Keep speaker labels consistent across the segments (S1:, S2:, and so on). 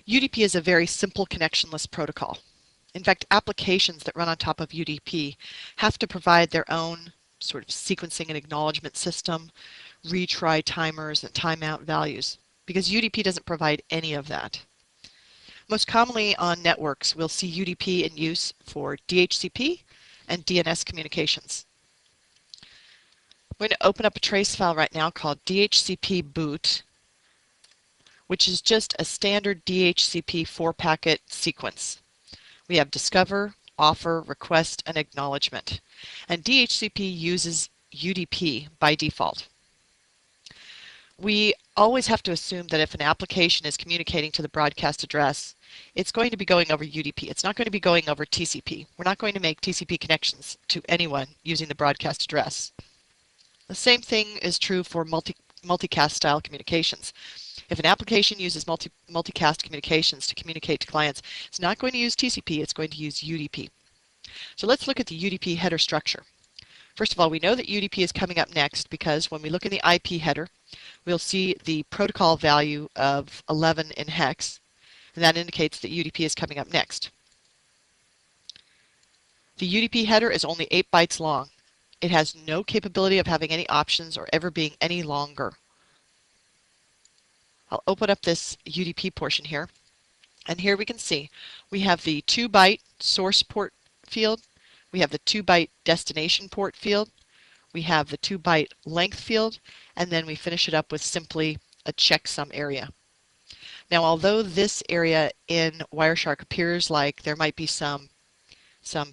S1: UDP is a very simple connectionless protocol. In fact, applications that run on top of UDP have to provide their own sort of sequencing and acknowledgement system, retry timers, and timeout values, because UDP doesn't provide any of that. Most commonly on networks, we'll see UDP in use for DHCP and DNS communications. I'm going to open up a trace file right now called DHCP boot, which is just a standard DHCP 4-packet sequence. We have discover, offer, request, and acknowledgement. And DHCP uses UDP by default. We always have to assume that if an application is communicating to the broadcast address, it's going to be going over UDP. It's not going to be going over TCP. We're not going to make TCP connections to anyone using the broadcast address. The same thing is true for multicast style communications. If an application uses multicast communications to communicate to clients, it's not going to use TCP, it's going to use UDP. So let's look at the UDP header structure. First of all, we know that UDP is coming up next because when we look in the IP header, we'll see the protocol value of 11 in hex, and that indicates that UDP is coming up next. The UDP header is only 8 bytes long. It has no capability of having any options or ever being any longer. I'll open up this UDP portion here, and here we can see we have the 2-byte source port field, we have the 2-byte destination port field, we have the 2-byte length field, and then we finish it up with simply a checksum area. Now, although this area in Wireshark appears like there might be some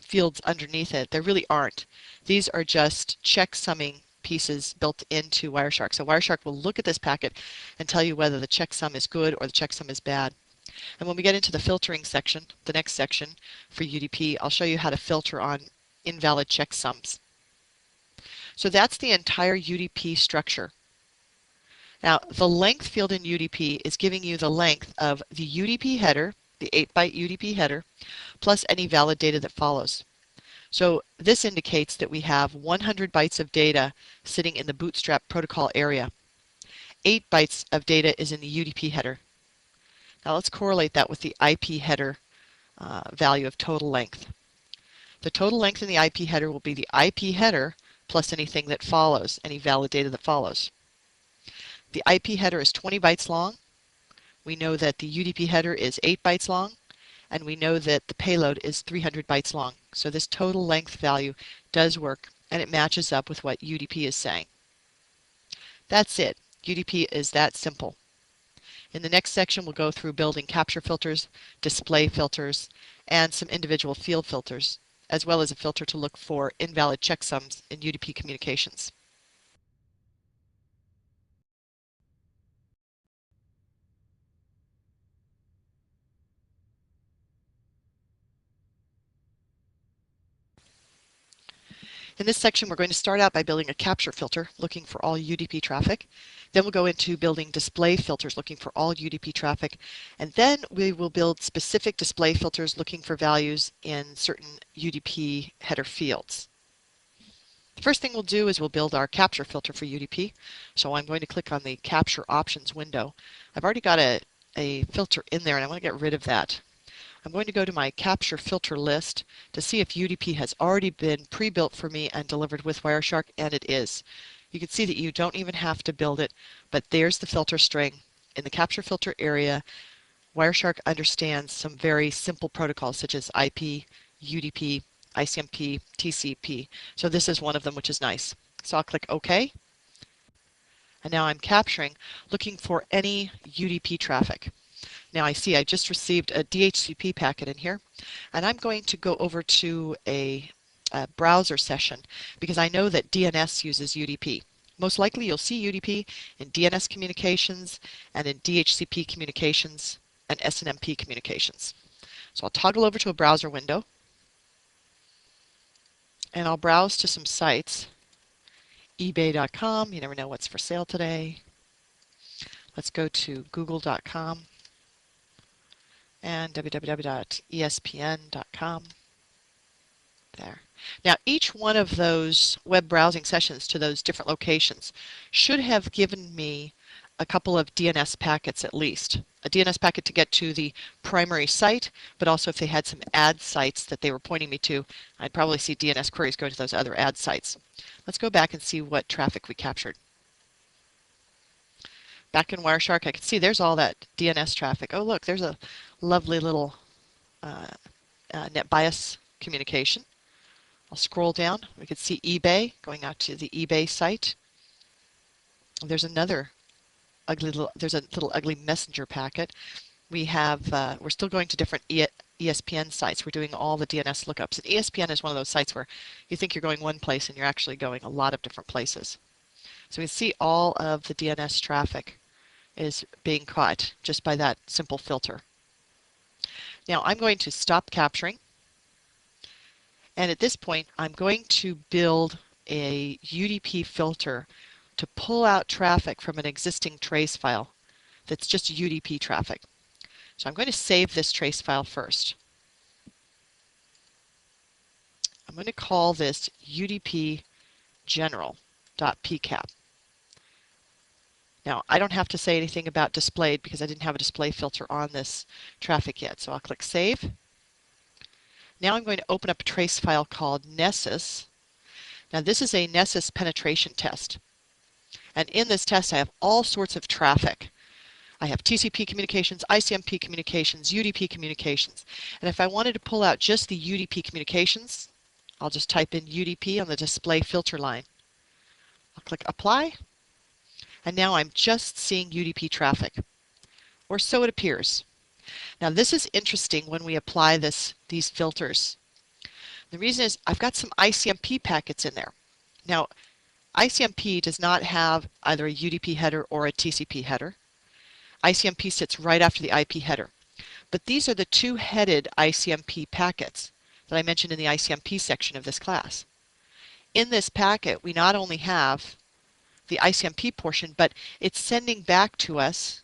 S1: fields underneath it, there really aren't. These are just checksumming pieces built into Wireshark. So Wireshark will look at this packet and tell you whether the checksum is good or the checksum is bad. And when we get into the filtering section, the next section for UDP, I'll show you how to filter on invalid checksums. So that's the entire UDP structure. Now, the length field in UDP is giving you the length of the UDP header, the 8-byte UDP header, plus any valid data that follows. So this indicates that we have 100 bytes of data sitting in the Bootstrap protocol area. 8 bytes of data is in the UDP header. Now let's correlate that with the IP header value of total length. The total length in the IP header will be the IP header plus anything that follows, any valid data that follows. The IP header is 20 bytes long. We know that the UDP header is 8 bytes long, and we know that the payload is 300 bytes long. So this total length value does work, and it matches up with what UDP is saying. That's it. UDP is that simple. In the next section, we'll go through building capture filters, display filters, and some individual field filters, as well as a filter to look for invalid checksums in UDP communications. In this section, we're going to start out by building a capture filter looking for all UDP traffic. Then we'll go into building display filters looking for all UDP traffic. And then we will build specific display filters looking for values in certain UDP header fields. The first thing we'll do is we'll build our capture filter for UDP. So I'm going to click on the capture options window. I've already got a filter in there and I want to get rid of that. I'm going to go to my capture filter list to see if UDP has already been pre-built for me and delivered with Wireshark, and it is. You can see that you don't even have to build it, but there's the filter string. In the capture filter area, Wireshark understands some very simple protocols such as IP, UDP, ICMP, TCP. So this is one of them, which is nice. So I'll click OK. And now I'm capturing, looking for any UDP traffic. Now I see I just received a DHCP packet in here, and I'm going to go over to a browser session because I know that DNS uses UDP. Most likely you'll see UDP in DNS communications and in DHCP communications and SNMP communications. So I'll toggle over to a browser window and I'll browse to some sites. eBay.com, you never know what's for sale today. Let's go to google.com. and www.espn.com. There. Now, each one of those web browsing sessions to those different locations should have given me a couple of DNS packets at least, a DNS packet to get to the primary site, but also if they had some ad sites that they were pointing me to, I'd probably see DNS queries going to those other ad sites. Let's go back and see what traffic we captured. Back in Wireshark, I can see there's all that DNS traffic. Oh, look, there's a lovely little net bias communication. I'll scroll down. We can see eBay going out to the eBay site. There's another there's a little ugly messenger packet. We're still going to different ESPN sites. We're doing all the DNS lookups. And ESPN is one of those sites where you think you're going one place and you're actually going a lot of different places. So we see all of the DNS traffic is being caught just by that simple filter. Now I'm going to stop capturing. And at this point, I'm going to build a UDP filter to pull out traffic from an existing trace file that's just UDP traffic. So I'm going to save this trace file first. I'm going to call this UDP general.pcap. Now, I don't have to say anything about displayed because I didn't have a display filter on this traffic yet. So I'll click Save. Now I'm going to open up a trace file called Nessus. Now this is a Nessus penetration test. And in this test I have all sorts of traffic. I have TCP communications, ICMP communications, UDP communications. And if I wanted to pull out just the UDP communications, I'll just type in UDP on the display filter line. I'll click Apply. And now I'm just seeing UDP traffic. Or so it appears. Now this is interesting when we apply these filters. The reason is I've got some ICMP packets in there. Now ICMP does not have either a UDP header or a TCP header. ICMP sits right after the IP header. But these are the two-headed ICMP packets that I mentioned in the ICMP section of this class. In this packet we not only have the ICMP portion, but it's sending back to us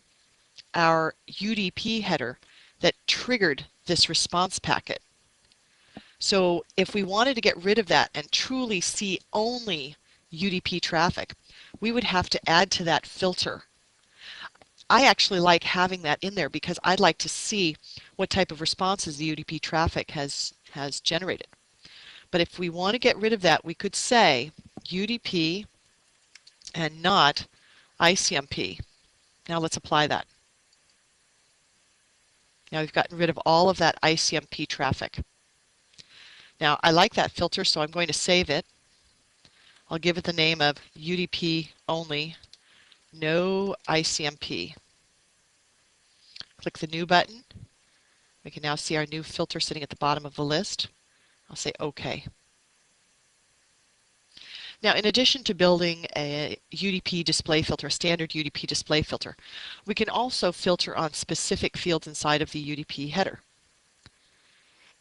S1: our UDP header that triggered this response packet. So if we wanted to get rid of that and truly see only UDP traffic, we would have to add to that filter. I actually like having that in there because I'd like to see what type of responses the UDP traffic has generated. But if we want to get rid of that, we could say UDP and not ICMP. Now let's apply that. Now we've gotten rid of all of that ICMP traffic. Now I like that filter, so I'm going to save it. I'll give it the name of UDP only, no ICMP. Click the New button. We can now see our new filter sitting at the bottom of the list. I'll say OK. Now, in addition to building a UDP display filter, a standard UDP display filter, we can also filter on specific fields inside of the UDP header.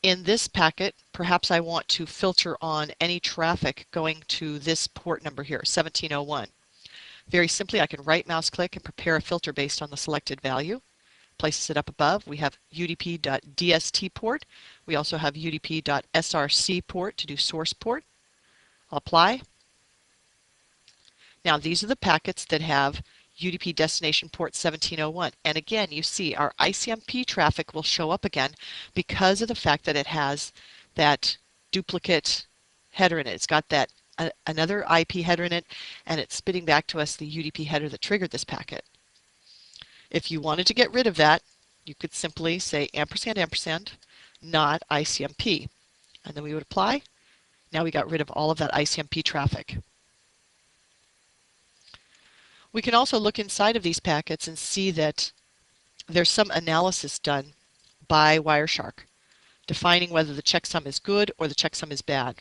S1: In this packet, perhaps I want to filter on any traffic going to this port number here, 1701. Very simply, I can right mouse click and prepare a filter based on the selected value. Places it up above. We have UDP.dst port. We also have UDP.src port to do source port. I'll apply. Now these are the packets that have UDP destination port 1701. And again, you see our ICMP traffic will show up again because of the fact that it has that duplicate header in it. It's got that another IP header in it, and it's spitting back to us the UDP header that triggered this packet. If you wanted to get rid of that, you could simply say ampersand ampersand not ICMP. And then we would apply. Now we got rid of all of that ICMP traffic. We can also look inside of these packets and see that there's some analysis done by Wireshark, defining whether the checksum is good or the checksum is bad.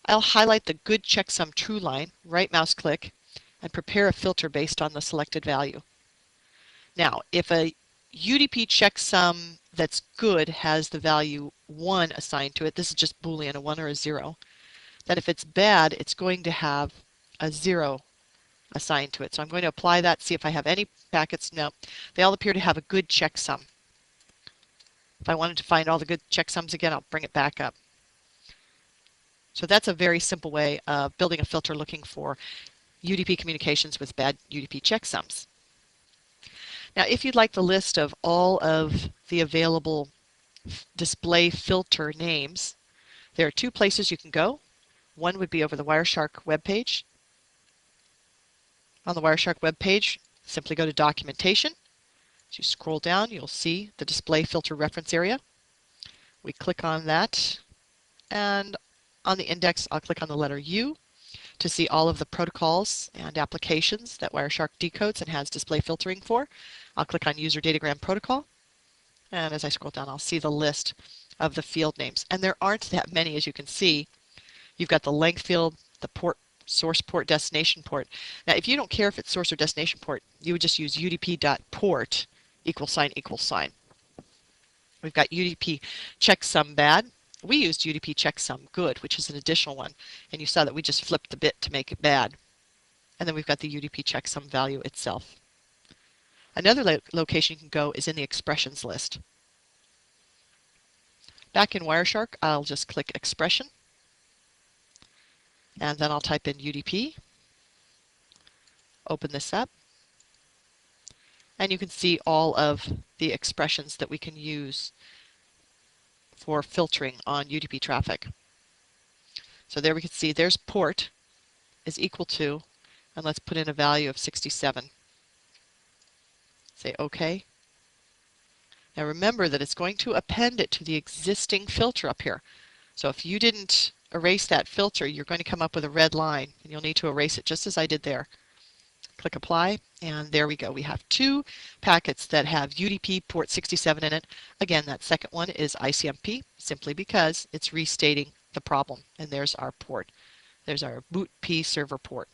S1: I'll highlight the good checksum true line, right mouse click, and prepare a filter based on the selected value. Now, if a UDP checksum that's good has the value 1 assigned to it, this is just Boolean, a 1 or a 0, then if it's bad, it's going to have a 0 assigned to it. So I'm going to apply that, see if I have any packets. No, they all appear to have a good checksum. If I wanted to find all the good checksums again, I'll bring it back up. So that's a very simple way of building a filter looking for UDP communications with bad UDP checksums. Now, if you'd like the list of all of the available display filter names, there are two places you can go. One would be over the Wireshark webpage. On the Wireshark webpage, simply go to Documentation. As you scroll down, you'll see the Display Filter Reference area. We click on that, and on the index, I'll click on the letter U to see all of the protocols and applications that Wireshark decodes and has display filtering for. I'll click on User Datagram Protocol, and as I scroll down, I'll see the list of the field names. And there aren't that many, as you can see. You've got the length field, the port, source port, destination port. Now, if you don't care if it's source or destination port, you would just use udp.port ==. We've got UDP checksum bad. We used UDP checksum good, which is an additional one. And you saw that we just flipped the bit to make it bad. And then we've got the UDP checksum value itself. Another location you can go is in the expressions list. Back in Wireshark, I'll just click expression. And then I'll type in UDP. Open this up. And you can see all of the expressions that we can use for filtering on UDP traffic. So there we can see there's port is equal to, and let's put in a value of 67. Say OK. Now remember that it's going to append it to the existing filter up here. So if you didn't erase that filter, you're going to come up with a red line, and you'll need to erase it just as I did there. Click Apply, and there we go. We have two packets that have UDP port 67 in it. Again, that second one is ICMP, simply because it's restating the problem. And there's our port. There's our boot P server port.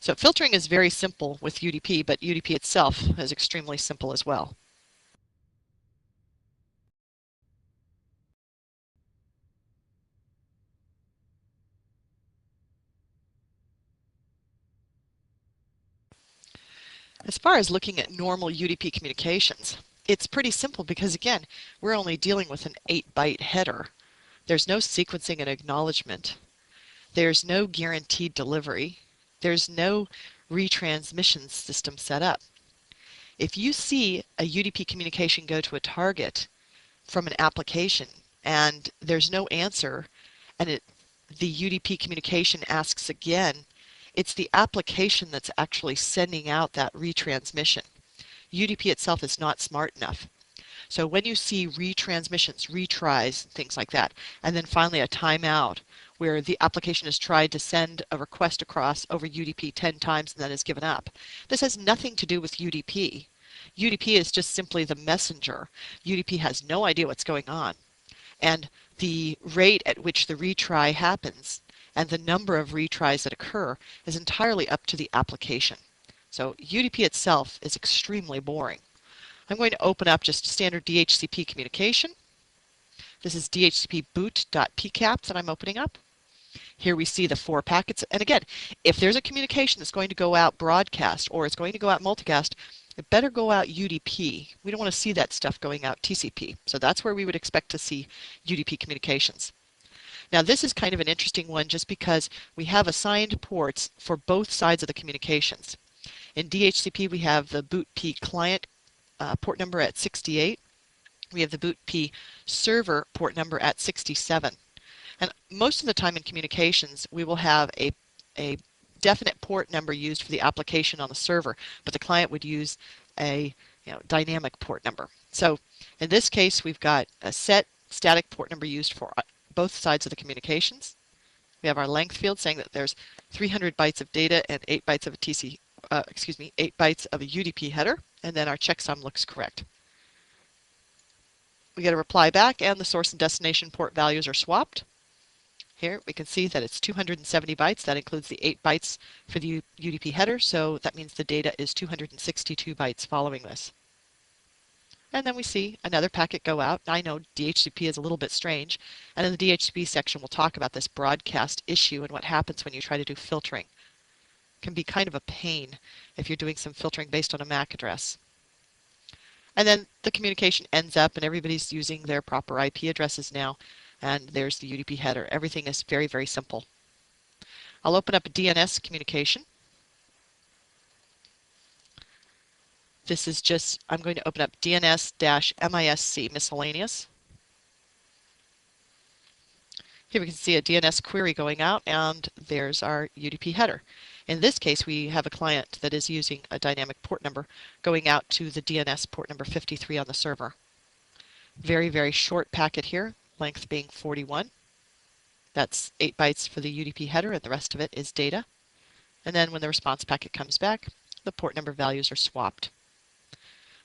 S1: So filtering is very simple with UDP, but UDP itself is extremely simple as well. As far as looking at normal UDP communications, it's pretty simple because, again, we're only dealing with an 8-byte header. There's no sequencing and acknowledgement. There's no guaranteed delivery. There's no retransmission system set up. If you see a UDP communication go to a target from an application and there's no answer, and the UDP communication asks again, it's the application that's actually sending out that retransmission. UDP itself is not smart enough. So when you see retransmissions, retries, things like that, and then finally a timeout where the application has tried to send a request across over UDP 10 times and then has given up, this has nothing to do with UDP. UDP is just simply the messenger. UDP has no idea what's going on. And the rate at which the retry happens and the number of retries that occur is entirely up to the application. So UDP itself is extremely boring. I'm going to open up just standard DHCP communication. This is DHCP boot.pcaps that I'm opening up. Here we see the 4 packets. And again, if there's a communication that's going to go out broadcast or it's going to go out multicast, it better go out UDP. We don't want to see that stuff going out TCP. So that's where we would expect to see UDP communications. Now this is kind of an interesting one just because we have assigned ports for both sides of the communications. In DHCP we have the boot P client port number at 68. We have the boot P server port number at 67. And most of the time in communications we will have a definite port number used for the application on the server, but the client would use a dynamic port number. So in this case we've got a set static port number used for both sides of the communications. We have our length field saying that there's 300 bytes of data and 8 bytes of a 8 bytes of a UDP header, and then our checksum looks correct. We get a reply back, and the source and destination port values are swapped. Here we can see that it's 270 bytes. That includes the 8 bytes for the UDP header, so that means the data is 262 bytes following this. And then we see another packet go out. I know DHCP is a little bit strange, and in the DHCP section we'll talk about this broadcast issue and what happens when you try to do filtering. It can be kind of a pain if you're doing some filtering based on a MAC address. And then the communication ends up and everybody's using their proper IP addresses now, and there's the UDP header. Everything is very, very simple. I'll open up a DNS communication. This is just, I'm going to open up DNS-MISC miscellaneous. Here we can see a DNS query going out, and there's our UDP header. In this case, we have a client that is using a dynamic port number going out to the DNS port number 53 on the server. Very, very short packet here, length being 41. That's 8 bytes for the UDP header, and the rest of it is data. And then when the response packet comes back, the port number values are swapped.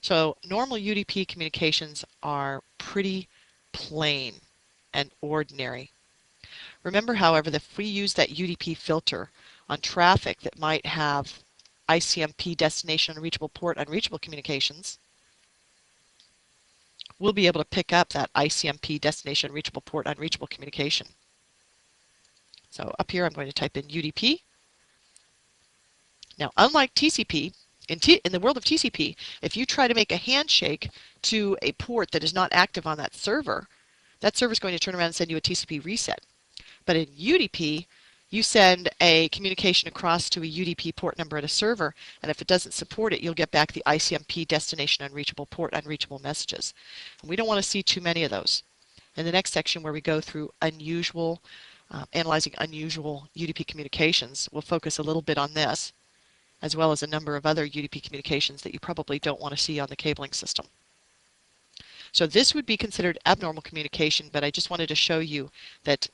S1: So normal UDP communications are pretty plain and ordinary. Remember, however, that if we use that UDP filter on traffic that might have ICMP destination unreachable port unreachable communications, we'll be able to pick up that ICMP destination unreachable port unreachable communication. So up here I'm going to type in UDP. Now, unlike TCP, in the world of TCP, if you try to make a handshake to a port that is not active on that server is going to turn around and send you a TCP reset. But in UDP, you send a communication across to a UDP port number at a server, and if it doesn't support it, you'll get back the ICMP destination unreachable port unreachable messages. And we don't want to see too many of those. In the next section, where we go through analyzing unusual UDP communications, we'll focus a little bit on this, as well as a number of other UDP communications that you probably don't want to see on the cabling system. So this would be considered abnormal communication, but I just wanted to show you that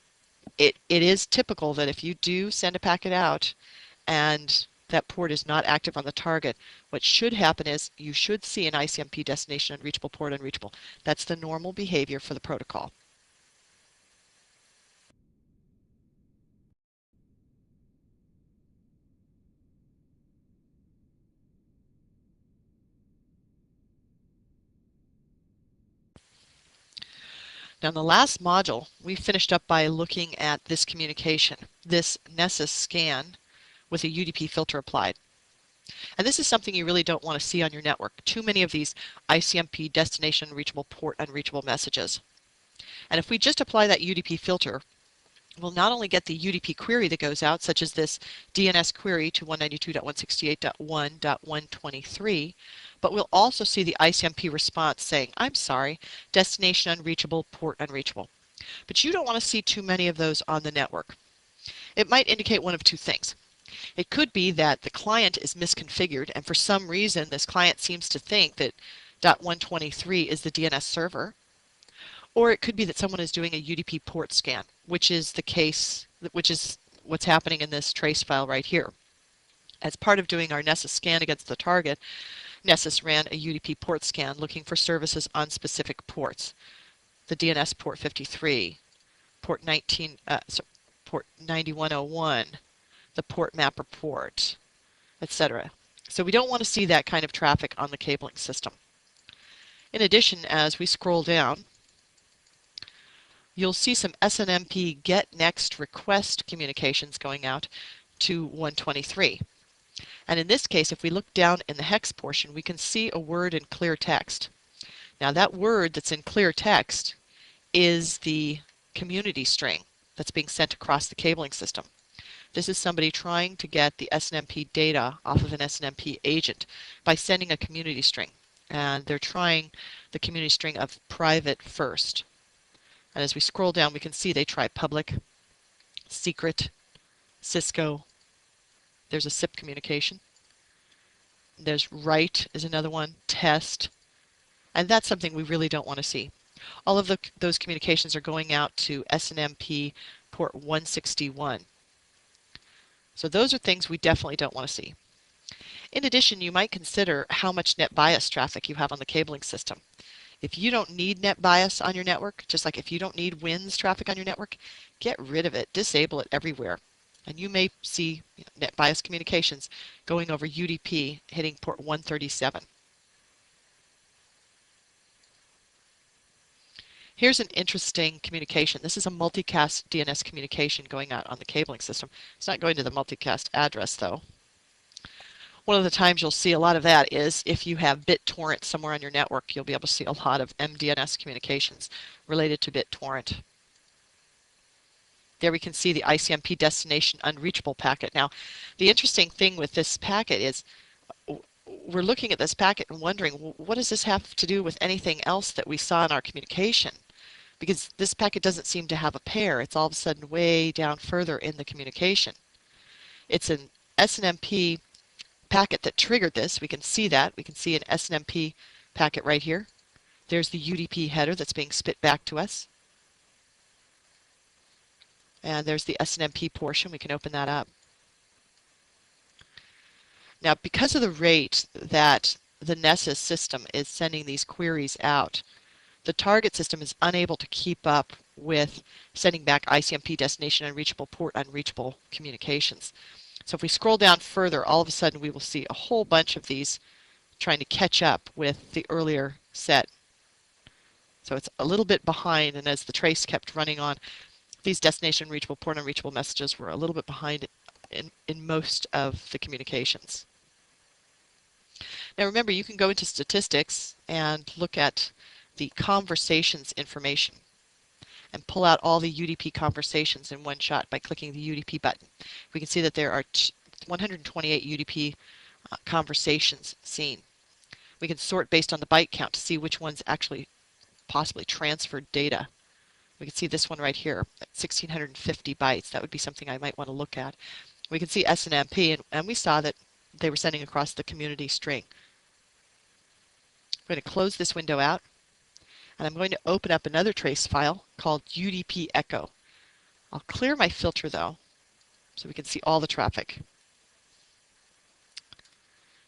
S1: it is typical that if you do send a packet out and that port is not active on the target, what should happen is you should see an ICMP destination unreachable port unreachable. That's the normal behavior for the protocol. Now in the last module, we finished up by looking at this communication, this Nessus scan with a UDP filter applied. And this is something you really don't want to see on your network. Too many of these ICMP destination unreachable port unreachable messages. And if we just apply that UDP filter, we'll not only get the UDP query that goes out, such as this DNS query to 192.168.1.123, but we'll also see the ICMP response saying, I'm sorry, destination unreachable, port unreachable. But you don't want to see too many of those on the network. It might indicate one of two things. It could be that the client is misconfigured, and for some reason this client seems to think that .123 is the DNS server. Or it could be that someone is doing a UDP port scan, which is the case, which is what's happening in this trace file right here. As part of doing our Nessus scan against the target, Nessus ran a UDP port scan looking for services on specific ports. The DNS port 53, port 9101, the port mapper port, etc. So we don't want to see that kind of traffic on the cabling system. In addition, as we scroll down, you'll see some SNMP get next request communications going out to 123. And in this case, if we look down in the hex portion, we can see a word in clear text. Now that word that's in clear text is the community string that's being sent across the cabling system. This is somebody trying to get the SNMP data off of an SNMP agent by sending a community string. And they're trying the community string of private first. And as we scroll down, we can see they try public, secret, Cisco. There's a SIP communication. There's write is another one, test. And that's something we really don't want to see. All of those communications are going out to SNMP port 161. So those are things we definitely don't want to see. In addition, you might consider how much net bias traffic you have on the cabling system. If you don't need net bias on your network, just like if you don't need WINS traffic on your network, get rid of it, disable it everywhere. And you may see net bias communications going over UDP hitting port 137. Here's an interesting communication. This is a multicast DNS communication going out on the cabling system. It's not going to the multicast address though. One of the times you'll see a lot of that is if you have BitTorrent somewhere on your network, you'll be able to see a lot of MDNS communications related to BitTorrent. There we can see the ICMP destination unreachable packet. Now, the interesting thing with this packet is we're looking at this packet and wondering, well, what does this have to do with anything else that we saw in our communication? Because this packet doesn't seem to have a pair. It's all of a sudden way down further in the communication. It's an SNMP packet that triggered this. We can see that. We can see an SNMP packet right here. There's the UDP header that's being spit back to us. And there's the SNMP portion. We can open that up. Now, because of the rate that the Nessus system is sending these queries out, the target system is unable to keep up with sending back ICMP destination unreachable, port unreachable communications. So if we scroll down further, all of a sudden we will see a whole bunch of these trying to catch up with the earlier set. So it's a little bit behind, and as the trace kept running on, these destination unreachable, port unreachable messages were a little bit behind in most of the communications. Now remember, you can go into statistics and look at the conversations information and pull out all the UDP conversations in one shot by clicking the UDP button. We can see that there are 128 UDP conversations seen. We can sort based on the byte count to see which ones actually possibly transferred data. We can see this one right here at 1650 bytes. That would be something I might want to look at. We can see SNMP, and we saw that they were sending across the community string. I'm going to close this window out, and I'm going to open up another trace file called UDP echo. I'll clear my filter though, so we can see all the traffic.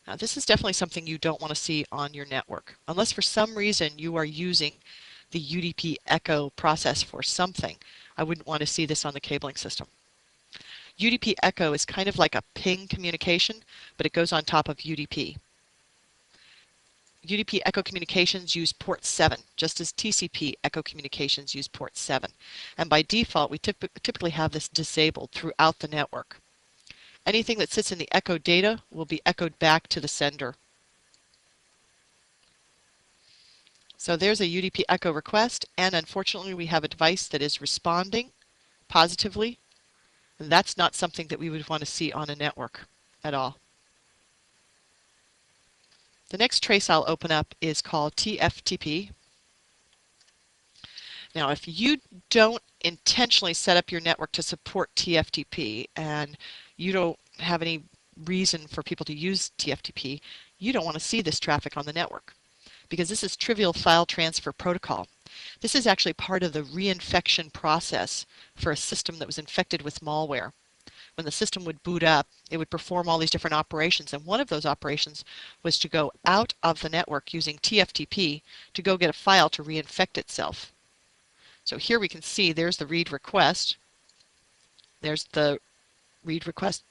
S1: Now this is definitely something you don't want to see on your network. Unless for some reason you are using the UDP echo process for something, I wouldn't want to see this on the cabling system. UDP echo is kind of like a ping communication, but it goes on top of UDP. UDP echo communications use port 7, just as TCP echo communications use port 7. And by default, we typically have this disabled throughout the network. Anything that sits in the echo data will be echoed back to the sender. So there's a UDP echo request, and unfortunately we have a device that is responding positively. And that's not something that we would want to see on a network at all. The next trace I'll open up is called TFTP. Now, if you don't intentionally set up your network to support TFTP and you don't have any reason for people to use TFTP, you don't want to see this traffic on the network because this is trivial file transfer protocol. This is actually part of the reinfection process for a system that was infected with malware. When the system would boot up, it would perform all these different operations, and one of those operations was to go out of the network using TFTP to go get a file to reinfect itself. So here we can see there's the read request. There's the read request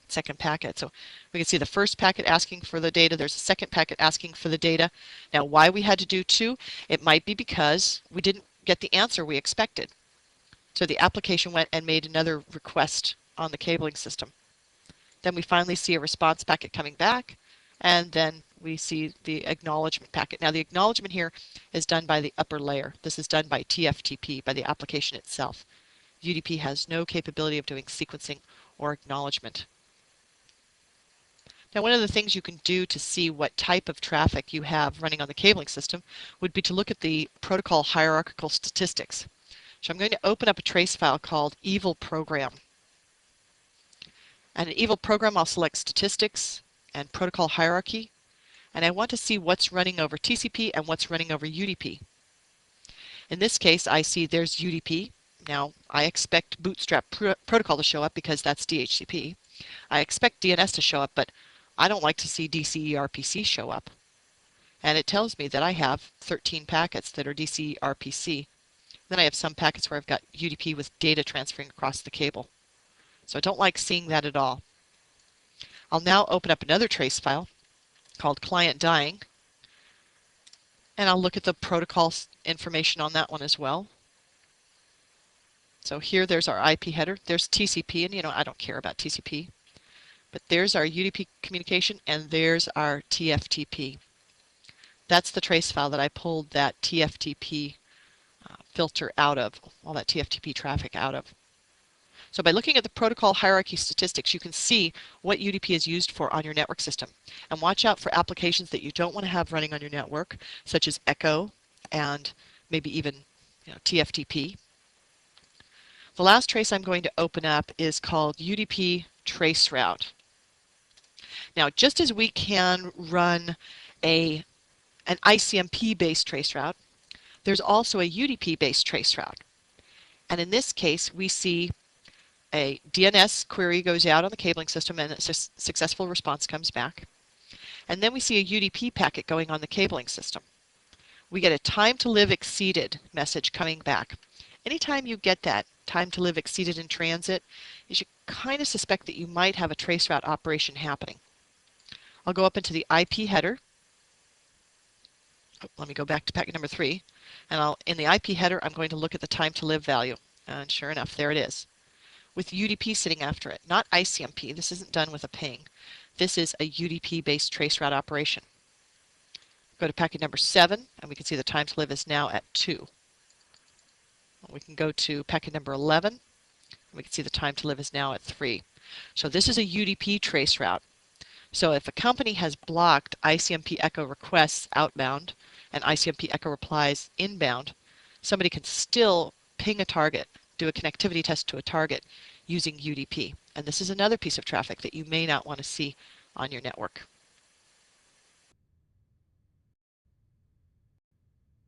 S1: second packet. So we can see the first packet asking for the data. There's a second packet asking for the data. Now why we had to do two? It might be because we didn't get the answer we expected. So the application went and made another request on the cabling system. Then we finally see a response packet coming back, and then we see the acknowledgement packet. Now the acknowledgement here is done by the upper layer. This is done by TFTP, by the application itself. UDP has no capability of doing sequencing or acknowledgement. Now one of the things you can do to see what type of traffic you have running on the cabling system would be to look at the protocol hierarchical statistics. So I'm going to open up a trace file called evil program. And in evil program, I'll select statistics and protocol hierarchy. And I want to see what's running over TCP and what's running over UDP. In this case, I see there's UDP. Now, I expect Bootstrap protocol to show up because that's DHCP. I expect DNS to show up, but I don't like to see DCERPC show up. And it tells me that I have 13 packets that are DCERPC. Then I have some packets where I've got UDP with data transferring across the cable. So I don't like seeing that at all. I'll now open up another trace file called client dying, and I'll look at the protocol information on that one as well. So here there's our IP header, there's TCP, and I don't care about TCP, but there's our UDP communication, and there's our TFTP. That's the trace file that I pulled that TFTP filter out of, all that TFTP traffic out of. So by looking at the protocol hierarchy statistics, you can see what UDP is used for on your network system. And watch out for applications that you don't want to have running on your network, such as echo and maybe even TFTP. The last trace I'm going to open up is called UDP traceroute. Now, just as we can run an ICMP-based traceroute, there's also a UDP-based traceroute. And in this case, we see a DNS query goes out on the cabling system and a successful response comes back. And then we see a UDP packet going on the cabling system. We get a time to live exceeded message coming back. Anytime you get that time to live exceeded in transit, you should kind of suspect that you might have a traceroute operation happening. I'll go up into the IP header. Let me go back to packet number 3. And in the IP header, I'm going to look at the time to live value. And sure enough, there it is, with UDP sitting after it. Not ICMP. This isn't done with a ping. This is a UDP-based traceroute operation. Go to packet number 7, and we can see the time to live is now at 2. We can go to packet number 11, and we can see the time to live is now at 3. So this is a UDP traceroute. So if a company has blocked ICMP echo requests outbound and ICMP echo replies inbound, somebody can still ping a target, do a connectivity test to a target using UDP. And this is another piece of traffic that you may not want to see on your network.